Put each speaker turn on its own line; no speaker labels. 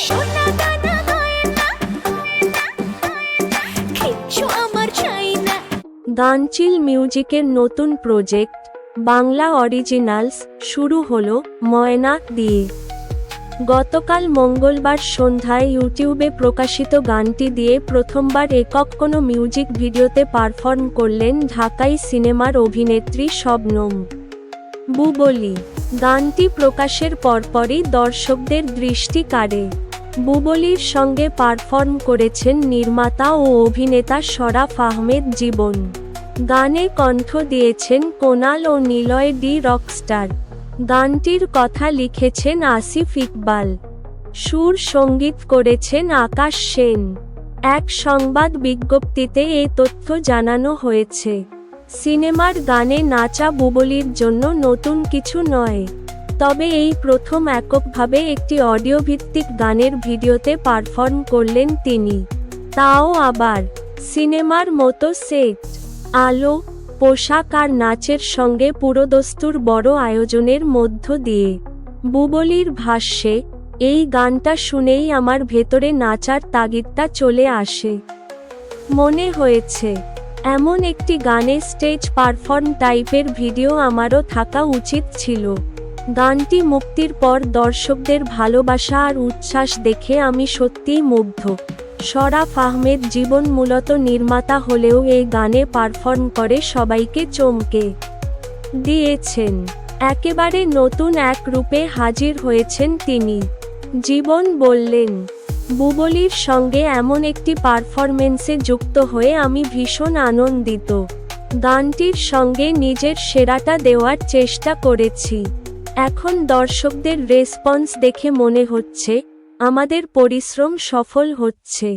সোনা দানা গয়না কিচ্ছু আমার চাই না।
গানচিল মিউজিকের নতুন প্রজেক্ট বাংলা অরিজিনালস শুরু হলো ময়না দিয়ে। গতকাল মঙ্গলবার সন্ধ্যায় ইউটিউবে প্রকাশিত গানটি দিয়ে প্রথমবার একক কোনো মিউজিক ভিডিওতে পারফর্ম করলেন ঢাকাই সিনেমার অভিনেত্রী শবনম বুবলী। গানটি প্রকাশের পরপরই দর্শকদের দৃষ্টি কাড়ে। বুবলীর সঙ্গে পারফর্ম করেছেন নির্মাতা ও অভিনেতা শরাফ আহমেদ জীবন। গানে কণ্ঠ দিয়েছেন কোনাল ও নিলয় ডি রকস্টার। গানটির কথা লিখেছেন আসিফ ইকবাল, সুর সঙ্গীত করেছেন আকাশ সেন। এক সংবাদ বিজ্ঞপ্তিতে এ তথ্য জানানো হয়েছে। সিনেমার গানে নাচা বুবলীর জন্য নতুন কিছু নয়, তবে এই প্রথম এককভাবে একটি অডিওভিত্তিক গানের ভিডিওতে পারফর্ম করলেন তিনি, তাও আবার সিনেমার মতো সেট, আলো, পোশাক আর নাচের সঙ্গে পুরোদস্তুর বড় আয়োজনের মধ্য দিয়ে। বুবলীর ভাষ্যে, এই গানটা শুনেই আমার ভেতরে নাচার তাগিদটা চলে আসে। মনে হয়েছে এমন একটি গানে স্টেজ পারফর্ম টাইপের ভিডিও আমারও থাকা উচিত ছিল। গানটি মুক্তির পর দর্শকদের ভালোবাসা আর উচ্ছ্বাস দেখে আমি সত্যিই মুগ্ধ। শরাফ আহমেদ জীবন মূলত নির্মাতা হলেও এই গানে পারফর্ম করে সবাইকে চমকে দিয়েছেন। একেবারে নতুন এক রূপে হাজির হয়েছেন তিনি। জীবন বললেন, বুবলীর সঙ্গে এমন একটি পারফরমেন্সে যুক্ত হয়ে আমি ভীষণ আনন্দিত। গানটির সঙ্গে নিজের সেরাটা দেওয়ার চেষ্টা করেছি। এখন দর্শকদের রেসপন্স দেখে মনে হচ্ছে আমাদের পরিশ্রম সফল হচ্ছে।